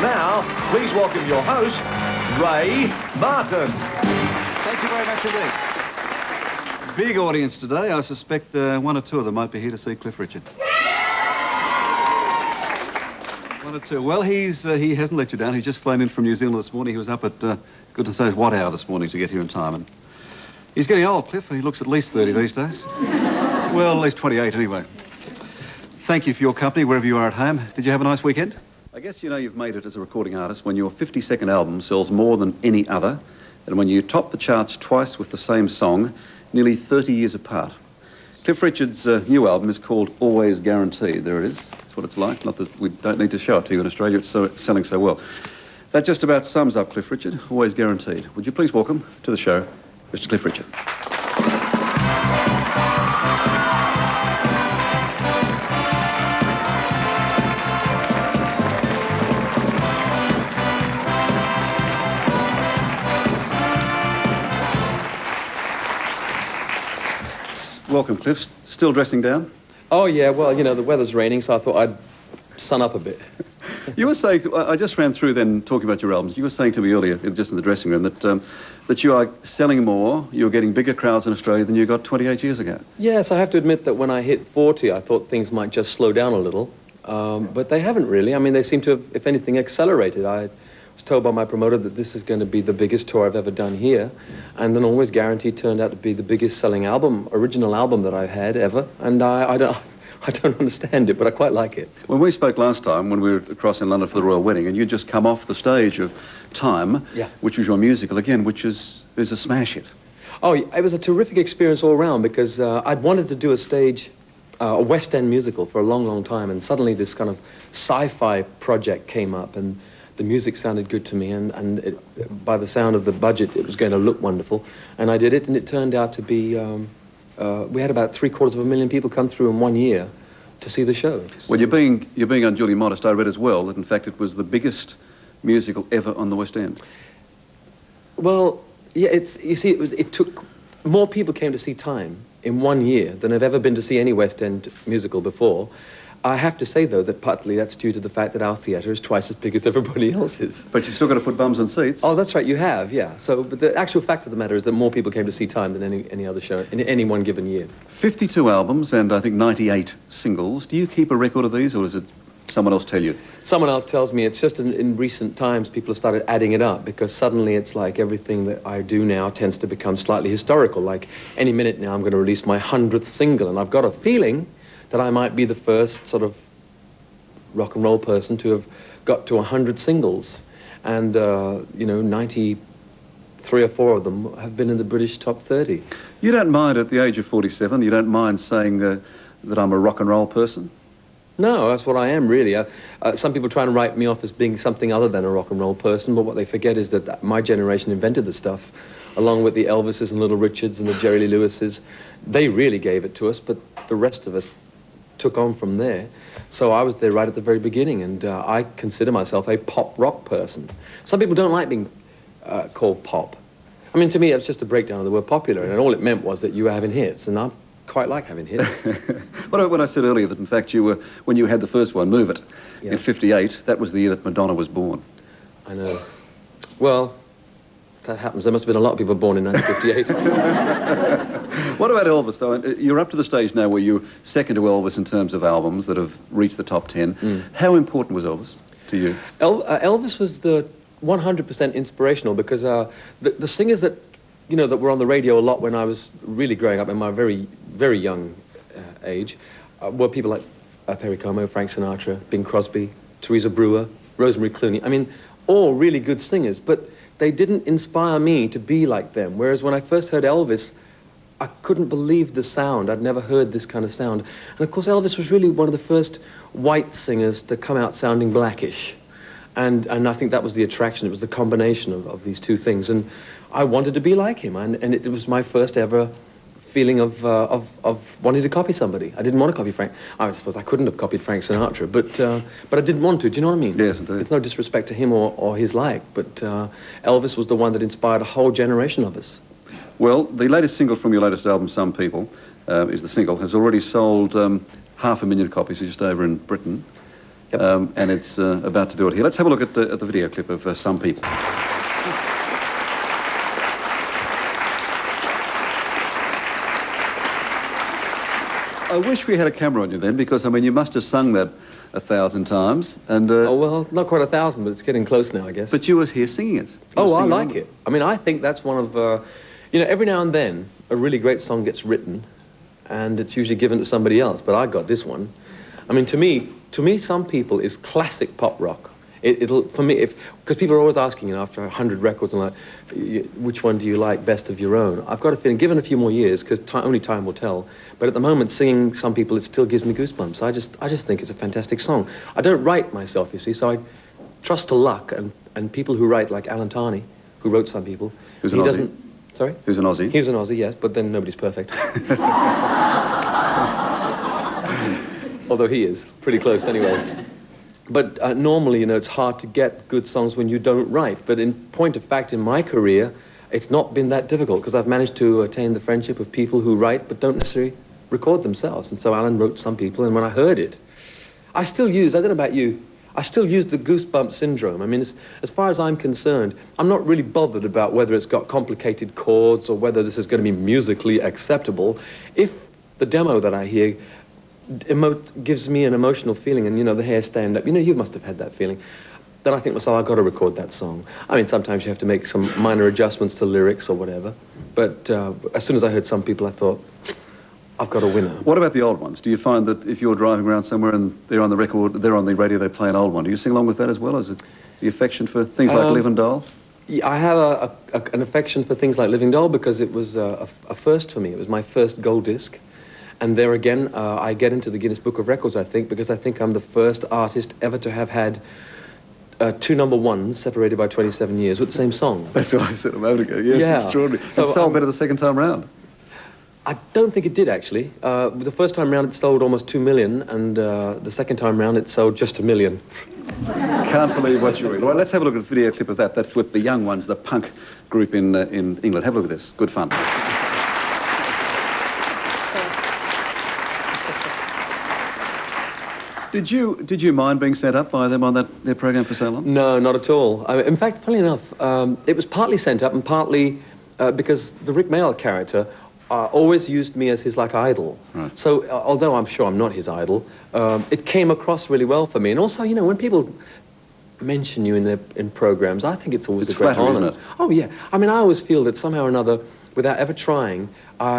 now, please welcome your host, Ray Martin. Thank you very much indeed. Big audience today. I suspect one or two of them might be here to see Cliff Richard. One or two. Well, he hasn't let you down. He's just flown in from New Zealand this morning. He was up at goodness knows what hour this morning to get here in time. And he's getting old, Cliff. He looks at least 30 these days. Well, at least 28 anyway. Thank you for your company wherever you are at home. Did you have a nice weekend? I guess you know you've made it as a recording artist when your 50-second album sells more than any other, and when you top the charts twice with the same song, nearly 30 years apart. Cliff Richard's new album is called Always Guaranteed. There it is. That's what it's like. Not that we don't need to show it to you in Australia. It's selling so well. That just about sums up Cliff Richard. Always Guaranteed. Would you please welcome to the show, Mr. Cliff Richard. Welcome, Cliff. Still dressing down? Oh, yeah, well, you know, the weather's raining, so I thought I'd sun up a bit. You were saying, I just ran through then talking about your albums, you were saying to me earlier, just in the dressing room, that you are selling more, you're getting bigger crowds in Australia than you got 28 years ago. Yes, I have to admit that when I hit 40, I thought things might just slow down a little, but they haven't really. I mean, they seem to have, if anything, accelerated. I was told by my promoter that this is going to be the biggest tour I've ever done here, and then Always Guaranteed turned out to be the biggest selling album, original album that I've had ever, and I don't understand it, but I quite like it. When we spoke last time, when we were across in London for the Royal Wedding, and you'd just come off the stage of Time, yeah, which was your musical, again, which is a smash hit. Oh, it was a terrific experience all around, because I'd wanted to do a West End musical for a long, long time, and suddenly this kind of sci-fi project came up, and the music sounded good to me, and by the sound of the budget, it was going to look wonderful, and I did it, and it turned out to be... we had about 750,000 people come through in 1 year to see the show. So. Well, you're being unduly modest. I read as well that, in fact, it was the biggest musical ever on the West End. Well, yeah, you see, it took... More people came to see Time in 1 year than have ever been to see any West End musical before. I have to say, though, that partly that's due to the fact that our theatre is twice as big as everybody else's. But you've still got to put bums on seats. Oh, that's right, you have, yeah. So, but the actual fact of the matter is that more people came to see Time than any other show in any one given year. 52 albums and I think 98 singles. Do you keep a record of these, or does it someone else tell you? Someone else tells me. It's just in recent times people have started adding it up, because suddenly it's like everything that I do now tends to become slightly historical. Like any minute now I'm going to release my 100th single, and I've got a feeling that I might be the first sort of rock and roll person to have got to 100 singles. And, you know, 93 or 4 of them have been in the British top 30. You don't mind, at the age of 47, you don't mind saying that I'm a rock and roll person? No, that's what I am, really. Some people try and write me off as being something other than a rock and roll person, but what they forget is that my generation invented the stuff, along with the Elvises and Little Richards and the Jerry Lee Lewises. They really gave it to us, but the rest of us took on from there. So I was there right at the very beginning, and I consider myself a pop rock person. Some people don't like being called pop. I mean, to me, it's just a breakdown of the word popular, and all it meant was that you were having hits, and I quite like having hits. When I said earlier that, in fact, when you had the first one, Move It, yeah, in '58, that was the year that Madonna was born. I know. Well, that happens. There must have been a lot of people born in 1958. What about Elvis, though? You're up to the stage now where you're second to Elvis in terms of albums that have reached the top 10. How important was Elvis to you? Elvis was the 100% inspirational, because the singers that, you know, that were on the radio a lot when I was really growing up in my very, very young age were people like Perry Como, Frank Sinatra, Bing Crosby, Teresa Brewer, Rosemary Clooney. I mean, all really good singers, but they didn't inspire me to be like them. Whereas when I first heard Elvis, I couldn't believe the sound. I'd never heard this kind of sound. And of course, Elvis was really one of the first white singers to come out sounding blackish. And I think that was the attraction. It was the combination of these two things. And I wanted to be like him. And it was my first ever feeling of wanting to copy somebody. I didn't want to copy Frank. I suppose I couldn't have copied Frank Sinatra, but I didn't want to. Do you know what I mean? Yes, indeed. It's no disrespect to him or his like, but Elvis was the one that inspired a whole generation of us. Well, the latest single from your latest album, Some People, is the single, has already sold 500,000 copies just over in Britain. Yep. And it's about to do it here. Let's have a look at the video clip of Some People. I wish we had a camera on you then, because, I mean, you must have sung that 1,000 times, and... oh, well, not quite 1,000, but it's getting close now, I guess. But you were here singing it. Oh, I like it. I mean, I think that's one of... you know, every now and then, a really great song gets written, and it's usually given to somebody else, but I got this one. I mean, to me, Some People is classic pop rock. It'll, for me, because people are always asking, you know, after 100 records, and like, which one do you like best of your own? I've got a feeling, given a few more years, because only time will tell, but at the moment, singing Some People, it still gives me goosebumps. I just think it's a fantastic song. I don't write myself, you see, so I trust to luck, and people who write, like Alan Tarney, who wrote Some People. Who's an Aussie? Sorry? Who's an Aussie? He's an Aussie, yes, but then nobody's perfect. Although he is, pretty close anyway. But normally, you know, it's hard to get good songs when you don't write. But in point of fact, in my career, it's not been that difficult, because I've managed to attain the friendship of people who write but don't necessarily record themselves. And so Alan wrote Some People, and when I heard it, I still use, I don't know about you, I still use the goosebump syndrome. I mean, as far as I'm concerned, I'm not really bothered about whether it's got complicated chords or whether this is going to be musically acceptable. If the demo that I hear gives me an emotional feeling, and, you know, the hair stand up, you know, you must have had that feeling, then I think, well, so I've got to record that song. I mean, sometimes you have to make some minor adjustments to lyrics or whatever, but as soon as I heard Some People, I thought, I've got a winner. What about the old ones? Do you find that if you're driving around somewhere and they're on the record, they're on the radio, they play an old one, do you sing along with that as well? Is it the affection for things like Live and Doll? Yeah, I have an affection for things like Living Doll, because it was a first for me. It was my first gold disc. And there again, I get into the Guinness Book of Records, I think, because I think I'm the first artist ever to have had 2 number ones separated by 27 years with the same song. That's what I said a moment ago. Yes, yeah. Extraordinary. So, it sold better the second time round. I don't think it did, actually. The first time round, it sold almost 2 million, and the second time round, it sold just 1 million. Can't believe what you're reading. Well, let's have a look at a video clip of that. That's with the Young Ones, the punk group in England. Have a look at this. Good fun. Did you mind being set up by them on their program for so long? No, not at all. In fact, funnily enough, it was partly sent up and partly because the Rick Mayall character always used me as his, like, idol. Right. So, although I'm sure I'm not his idol, it came across really well for me. And also, you know, when people mention you in programs, I think it's always a great honor. Isn't it? Oh, yeah. I mean, I always feel that somehow or another, without ever trying,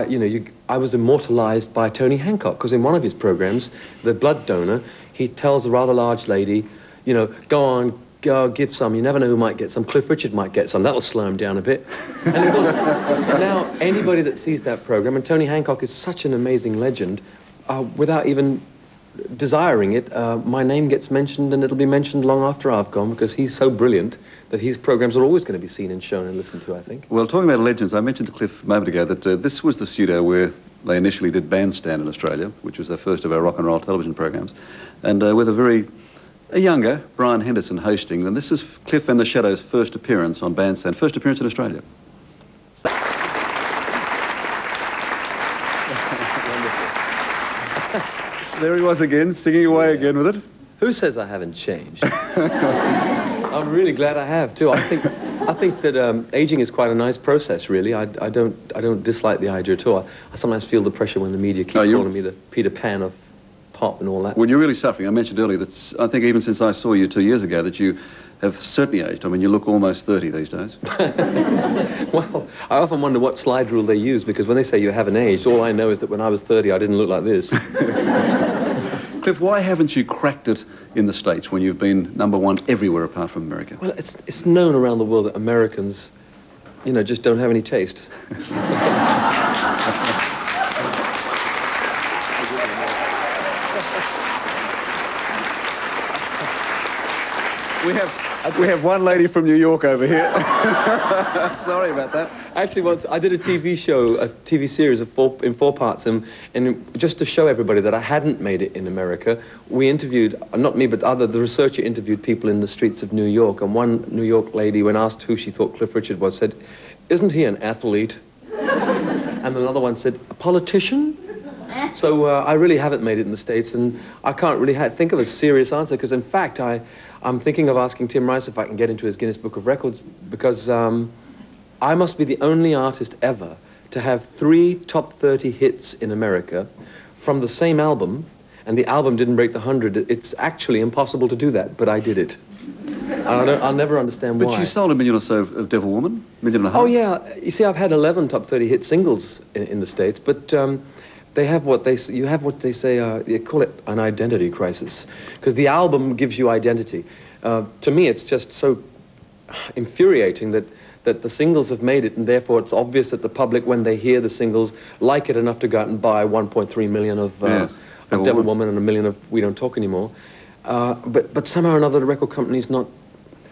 you know, I was immortalized by Tony Hancock, because in one of his programs, The Blood Donor, he tells a rather large lady, you know, go on, go give some, you never know who might get some. Cliff Richard might get some, that'll slow him down a bit. And of course, now anybody that sees that program, and Tony Hancock is such an amazing legend, without even desiring it, my name gets mentioned, and it'll be mentioned long after I've gone, because he's so brilliant that his programs are always going to be seen and shown and listened to, I think. Well, talking about legends, I mentioned to Cliff a moment ago that this was the studio where they initially did Bandstand in Australia, which was the first of our rock and roll television programs, and with a younger Brian Henderson hosting. And this is Cliff and the Shadows' first appearance on Bandstand, first appearance in Australia. There he was again, singing away again with it. Who says I haven't changed? I'm really glad I have too. I think that aging is quite a nice process, really. I don't dislike the idea at all. I sometimes feel the pressure when the media keep calling me the Peter Pan of pop and all that. Well, you're really suffering. I mentioned earlier that I think even since I saw you 2 years ago that you have certainly aged. I mean, you look almost 30 these days. Well, I often wonder what slide rule they use, because when they say you haven't aged, all I know is that when I was 30, I didn't look like this. Cliff, why haven't you cracked it in the States when you've been #1 everywhere apart from America? Well, it's known around the world that Americans, you know, just don't have any taste. We have one lady from New York over here. Sorry about that. Actually, once I did a TV show, a TV series in 4 parts, and just to show everybody that I hadn't made it in America, we interviewed, not me, but the researcher interviewed people in the streets of New York, and one New York lady, when asked who she thought Cliff Richard was, said, "Isn't he an athlete?" And another one said, "A politician?" So I really haven't made it in the States, and I can't really think of a serious answer, because in fact I'm thinking of asking Tim Rice if I can get into his Guinness Book of Records, because I must be the only artist ever to have 3 top 30 hits in America from the same album, and the album didn't break the 100. It's actually impossible to do that, but I did it. I'll never understand why. But you sold 1 million or so of Devil Woman, 1.5 million. Oh, yeah. You see, I've had 11 top 30 hit singles in the States, but they have what they say, they call it an identity crisis, because the album gives you identity. To me, it's just so infuriating that the singles have made it, and therefore it's obvious that the public, when they hear the singles, like it enough to go out and buy 1.3 million of Devil Woman and 1 million of We Don't Talk Anymore. But somehow or another, the record company's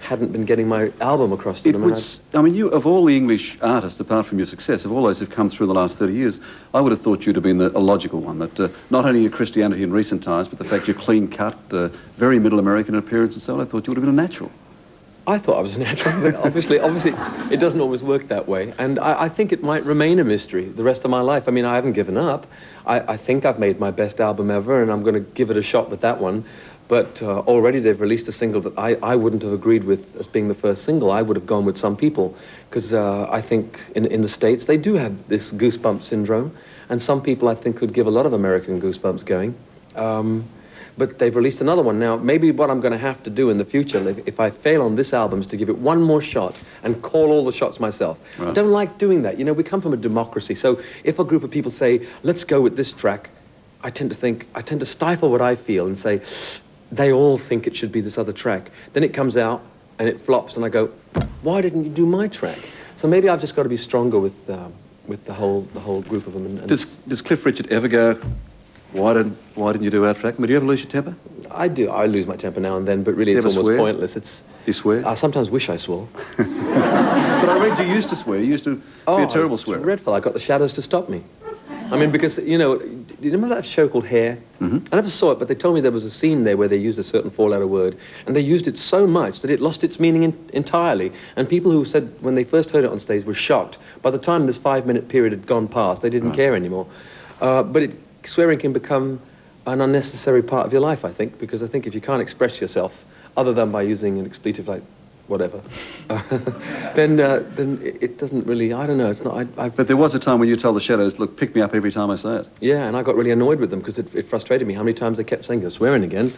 hadn't been getting my album across to them. I mean, you, of all the English artists, apart from your success, of all those who've come through the last 30 years, I would have thought you'd have been a logical one, that not only your Christianity in recent times, but the fact you're clean-cut, very middle American in appearance and so on, I thought you would have been a natural. I thought I was a natural, but obviously it doesn't always work that way. And I think it might remain a mystery the rest of my life. I mean, I haven't given up. I think I've made my best album ever, and I'm going to give it a shot with that one. But already they've released a single that I wouldn't have agreed with as being the first single. I would have gone with Some People, because I think in the States they do have this goosebump syndrome, and Some People I think could give a lot of American goosebumps going. But they've released another one. Now, maybe what I'm going to have to do in the future, if I fail on this album, is to give it one more shot and call all the shots myself. Right. I don't like doing that. You know, we come from a democracy, so if a group of people say, let's go with this track, I tend to stifle what I feel and say, they all think it should be this other track. Then it comes out and it flops, and I go, why didn't you do my track? So maybe I've just got to be stronger with the whole group of them. And does Cliff Richard ever go, why didn't you do our track? I mean, do you ever lose your temper? I do. I lose my temper now and then, but really it's almost pointless. Do you swear? I sometimes wish I swore. But I read you used to swear. You used to be a terrible swearer. Dreadful. I got the shadows to stop me. I mean, because, you know, do you remember that show called Hair? Mm-hmm. I never saw it, but they told me there was a scene there where they used a certain four-letter word, and they used it so much that it lost its meaning entirely. And people who said, when they first heard it on stage, were shocked. By the time this 5-minute period had gone past, they didn't care anymore. But swearing can become an unnecessary part of your life, I think, because I think if you can't express yourself other than by using an expletive like whatever, then it doesn't really, I don't know, it's not, But there was a time when you told the shadows, look, pick me up every time I say it. Yeah, and I got really annoyed with them because it frustrated me how many times they kept saying, you're swearing again.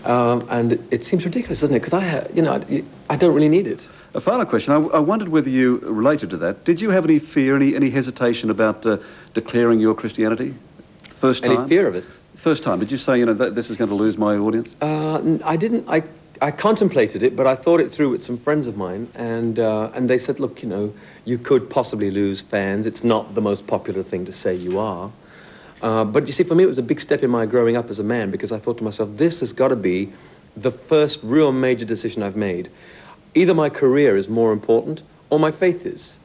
And it seems ridiculous, doesn't it? Because I don't really need it. A final question. I wondered whether you related to that. Did you have any fear, any hesitation about declaring your Christianity? First time? Any fear of it? First time. Did you say, you know, this is going to lose my audience? I didn't. I contemplated it, but I thought it through with some friends of mine, and they said, look, you know, you could possibly lose fans. It's not the most popular thing to say you are. But you see, for me, it was a big step in my growing up as a man, because I thought to myself, this has got to be the first real major decision I've made. Either my career is more important, or my faith is.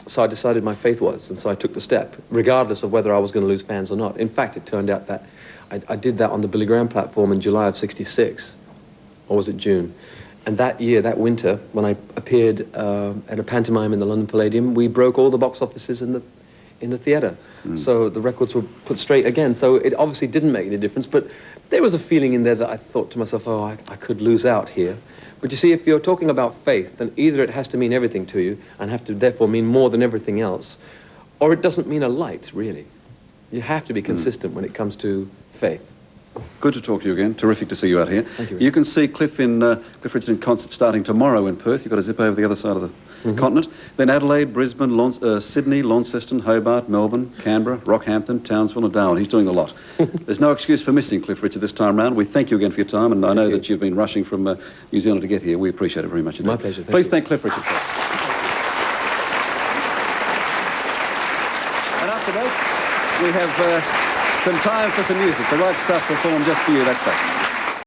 So I decided my faith was, and so I took the step, regardless of whether I was going to lose fans or not. In fact, it turned out that I did that on the Billy Graham platform in July of '66, or was it June? And that year, that winter, when I appeared at a pantomime in the London Palladium, we broke all the box offices in the theatre. So the records were put straight again. So it obviously didn't make any difference, but there was a feeling in there that I thought to myself, oh, I could lose out here. But you see, if you're talking about faith, then either it has to mean everything to you and have to therefore mean more than everything else, or it doesn't mean a light, really. You have to be consistent when it comes to faith. Good to talk to you again. Terrific to see you out here. Thank you. You can see Cliff Richard in concert starting tomorrow in Perth. You've got to zip over the other side of the continent. Then Adelaide, Brisbane, Sydney, Launceston, Hobart, Melbourne, Canberra, Rockhampton, Townsville and Darwin. He's doing a lot. There's no excuse for missing Cliff Richard this time round. We thank you again for your time, and I know that you've been rushing from New Zealand to get here. We appreciate it very much indeed. My pleasure. Please thank Cliff Richard. And after that, we have some time for some music. The right stuff performed just for you. That's that.